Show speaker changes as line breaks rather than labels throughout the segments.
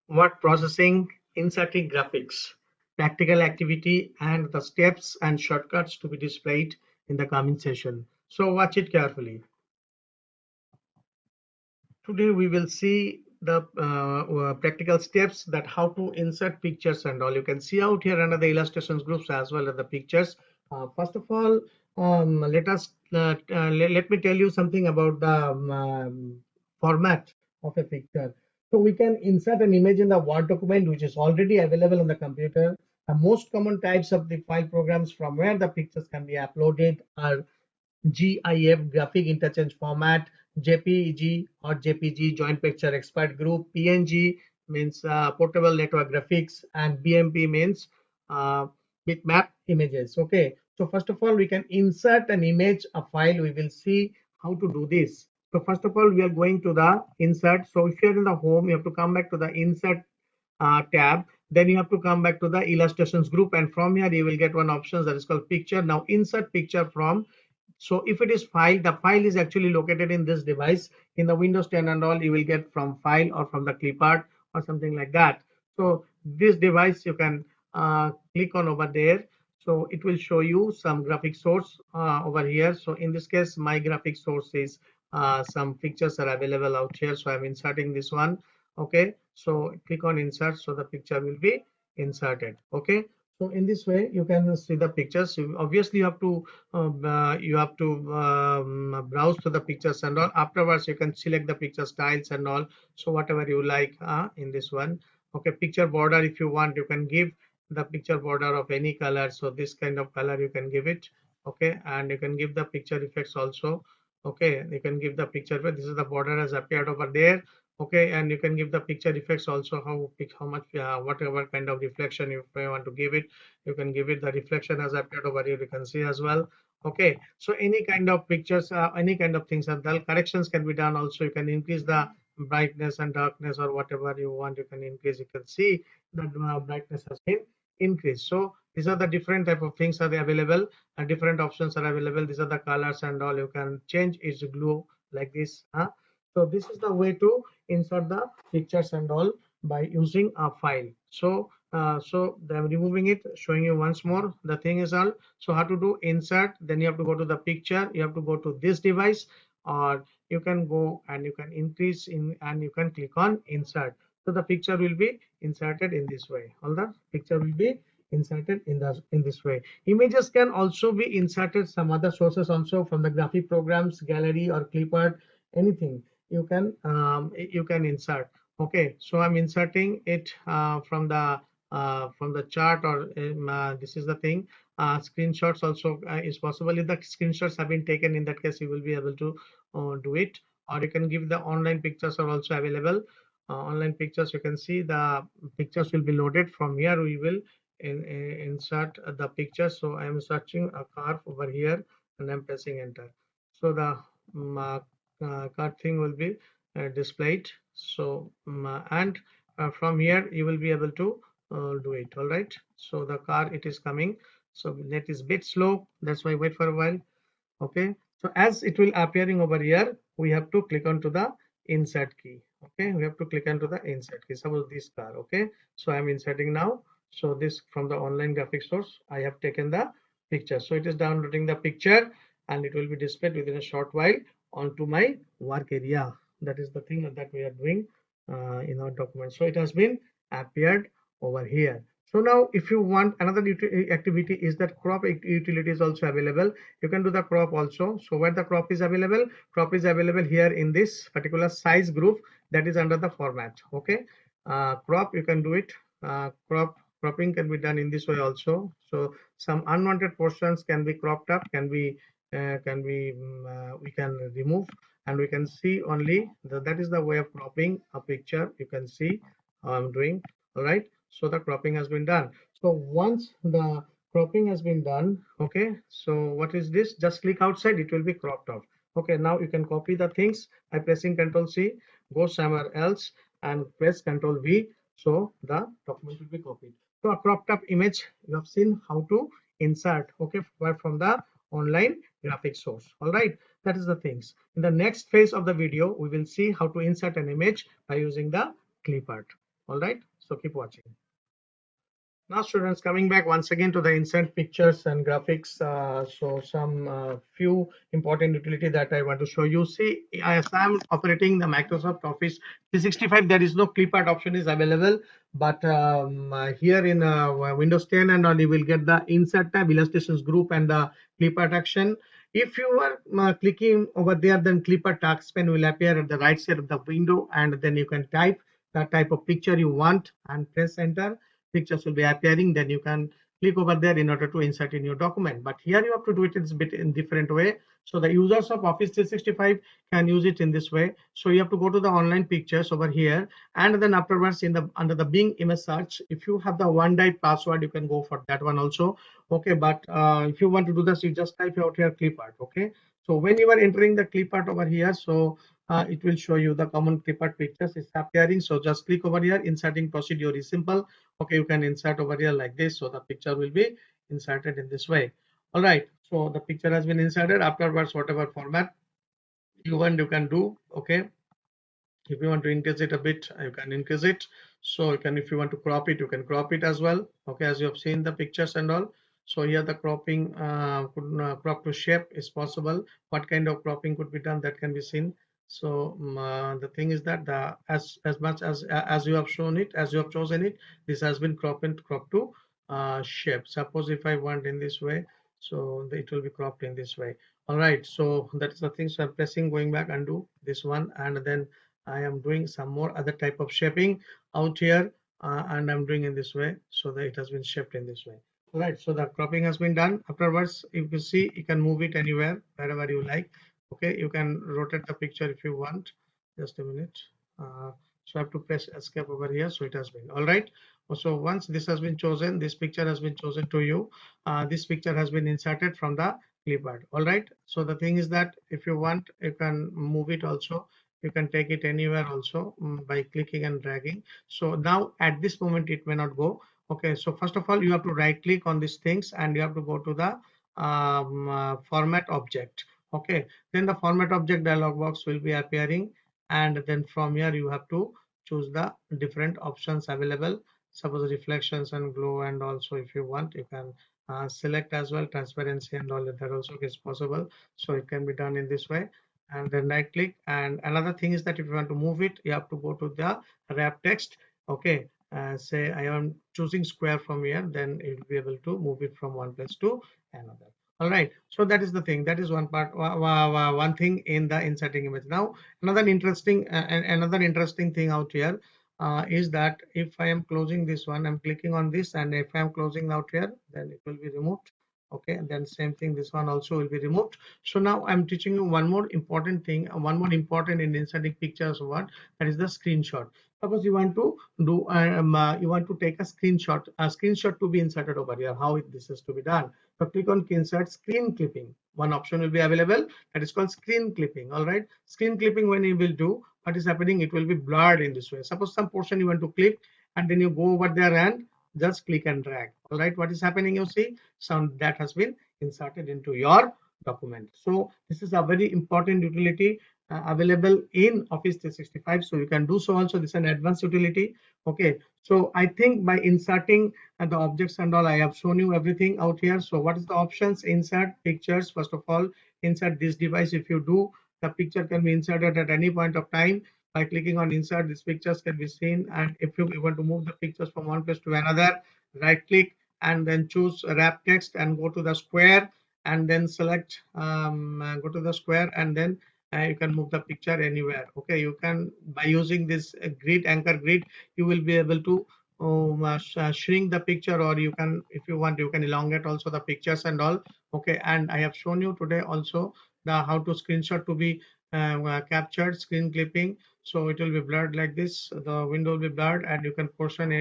word processing, inserting graphics, practical activity, and the steps and shortcuts to be displayed in the coming session. So watch it carefully. Today we will see the practical steps that how to insert pictures and all. You can see out here under the illustrations groups as well as the pictures. First of all, let me tell you something about the format of a picture. So we can insert an image in the Word document which is already available on the computer. The most common types of the file programs from where the pictures can be uploaded are GIF, graphic interchange format, JPG or JPG, joint picture expert group, PNG means portable network graphics, and BMP means bitmap images. Okay, so first of all, we can insert an image, a file. We will see how to do this. So first of all, we are going to the insert. So if you're in the home, you have to come back to the insert tab. Then you have to come back to the illustrations group, and from here you will get one option that is called picture. Now insert picture from. So if it is file, the file is actually located in this device. In the Windows 10 and all, you will get from file or from the clipart or something like that. So this device you can click on over there. So it will show you some graphic source over here. So in this case, my graphic source is some pictures are available out here. So I'm inserting this one. Okay, so click on insert. So the picture will be inserted. Okay, so in this way you can see the pictures. Obviously you have to browse to the pictures and all. Afterwards you can select the picture styles and all, so whatever you like in this one. Okay, picture border, if you want you can give the picture border of any color. So this kind of color you can give it. Okay, and you can give the picture effects also. Okay, you can give the picture, but this is the border has appeared over there. Okay, and you can give the picture effects also, how much whatever kind of reflection you may want to give it. You can give it the reflection as appeared over here, you can see as well. Okay, so any kind of pictures, any kind of things, and the corrections can be done also. You can increase the brightness and darkness or whatever you want, you can increase. You can see that brightness has been increased. So these are the different type of things are available, and different options are available. These are the colors and all. You can change its glue like this. So this is the way to insert the pictures and all by using a file. So I'm removing it, showing you once more. The thing is all. So how to do insert? Then you have to go to the picture. You have to go to this device, or you can go and you can increase in and you can click on insert. So the picture will be inserted in this way. All the picture will be inserted in this way. Images can also be inserted some other sources also from the graphic programs, gallery or clipart, anything you can insert. Okay, so I'm inserting it from the chart, or this is the thing. Screenshots also is possible. If the screenshots have been taken, in that case you will be able to do it, or you can give the online pictures are also available. Online pictures, you can see the pictures will be loaded from here. We will insert the picture. So I am searching a car over here and I'm pressing enter. So the card thing will be displayed. So and from here you will be able to do it. All right, so the car, it is coming. So net is bit slow, that's why wait for a while. Okay, so as it will appearing over here, we have to click onto the insert key. Okay, we have to click onto the insert key. Suppose this car. Okay, so I'm inserting now. So this from the online graphic source, I have taken the picture. So it is downloading the picture and it will be displayed within a short while onto my work area. That is the thing that we are doing in our document. So it has been appeared over here. So now if you want another activity, is that crop utility is also available. You can do the crop also. So where the crop is available, crop is available here in this particular size group, that is under the format. Okay, crop, you can do it. Cropping can be done in this way also. So some unwanted portions can be cropped up, we can remove, and we can see only that is the way of cropping a picture. You can see how I'm doing. All right, so the cropping has been done. So once the cropping has been done, okay, so what is this? Just click outside, it will be cropped off. Okay, now you can copy the things by pressing Ctrl C, go somewhere else and press Ctrl V. So the document will be copied. So a cropped up image, you have seen how to insert, okay, from the online graphic source. All right, that is the things. In the next phase of the video, we will see how to insert an image by using the clipart. All right, so keep watching. Now, students, coming back once again to the insert pictures and graphics. So some few important utility that I want to show you. See, as I'm operating the Microsoft Office 365, there is no clip art option is available. But here in Windows 10 and all, you will get the insert tab, illustrations group, and the clip art action. If you are clicking over there, then clip art task pen will appear at the right side of the window, and then you can type the type of picture you want and press enter. Pictures will be appearing. Then you can click over there in order to insert in your document. But here you have to do it a bit in different way. So the users of Office 365 can use it in this way. So you have to go to the online pictures over here, and then afterwards in the under the Bing image search, if you have the OneDrive password, you can go for that one also. Okay, but if you want to do this, you just type out here clip art. Okay, so when you are entering the clip art over here, so it will show you the common clip art pictures is appearing. So just click over here. Inserting procedure is simple. Okay, you can insert over here like this, so the picture will be inserted in this way. All right, so the picture has been inserted. Afterwards, whatever format you want, you can do. Okay, if you want to increase it a bit, you can increase it. So you can, if you want to crop it, you can crop it as well. Okay, as you have seen the pictures and all. So here the cropping crop to shape is possible. What kind of cropping could be done, that can be seen. So the thing is that the as much as you have shown it, as you have chosen it, this has been cropped and cropped to shape. Suppose if I want in this way, so it will be cropped in this way. All right, so that is the thing. So I'm pressing, going back, undo this one, and then I am doing some more other type of shaping out here, and I'm doing in this way, so that it has been shaped in this way. All right, so the cropping has been done. Afterwards, if you see, you can move it anywhere, wherever you like. Okay, you can rotate the picture if you want. Just a minute. So I have to press escape over here. So it has been all right. So once this has been chosen, this picture has been chosen to you. This picture has been inserted from the clipboard. All right. So the thing is that if you want, you can move it also. You can take it anywhere also by clicking and dragging. So now at this moment it may not go. Okay, so first of all you have to right click on these things and you have to go to the format object. Okay, then the format object dialog box will be appearing, and then from here you have to choose the different options available. Suppose reflections and glow, and also if you want you can select as well transparency and all that also is possible. So it can be done in this way, and then right click. And another thing is that if you want to move it, you have to go to the wrap text. Okay, say I am choosing square from here, then it will be able to move it from one place to another. All right, so that is the thing, that is one part, one thing in the inserting image. Now another interesting thing out here is that if I am closing this one, I'm clicking on this, and if I am closing out here, then it will be removed. Okay, and then same thing, this one also will be removed. So now I'm teaching you one more important thing, one more important in inserting pictures. What that is the screenshot. Suppose you want to do you want to take a screenshot to be inserted over here. How this is to be done? So click on insert screen clipping. One option will be available, that is called screen clipping. All right, screen clipping, when you will do, what is happening, it will be blurred in this way. Suppose some portion you want to clip, and then you go over there and just click and drag. All right, what is happening, you see, sound that has been inserted into your document. So this is a very important utility available in Office 365. So you can do so also. This is an advanced utility. Okay, so I think by inserting the objects and all, I have shown you everything out here. So what is the options? Insert pictures. First of all, insert this device. If you do, the picture can be inserted at any point of time. By clicking on insert, these pictures can be seen. And if you want to move the pictures from one place to another, right click and then choose wrap text and go to the square, and then select go to the square, and then you can move the picture anywhere. Okay, you can, by using this grid, anchor grid, you will be able to shrink the picture, or you can, if you want, you can elongate also the pictures and all. Okay, and I have shown you today also the how to screenshot to be captured, screen clipping. So it will be blurred like this, the window will be blurred, and you can portion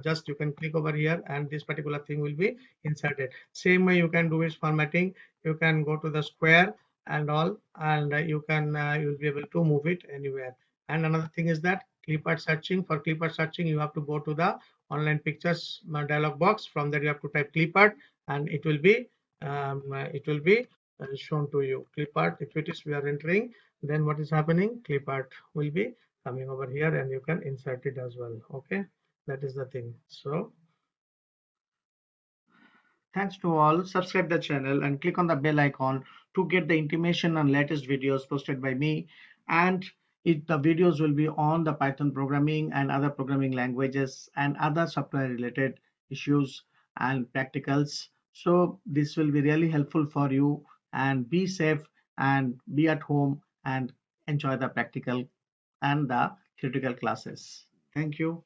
just you can click over here and this particular thing will be inserted. Same way you can do is formatting. You can go to the square and all, and you can you'll be able to move it anywhere. And another thing is that clip art searching. For clip art searching, you have to go to the online pictures dialog box. From there you have to type clip art, and it will be shown to you clip art. If it is we are entering, then what is happening, clip art will be coming over here, and you can insert it as well. Okay, that is the thing. So thanks to all. Subscribe the channel and click on the bell icon to get the intimation on latest videos posted by me. And the videos will be on the Python programming and other programming languages and other software related issues and practicals. So this will be really helpful for you, and be safe and be at home and enjoy the practical and the critical classes. Thank you.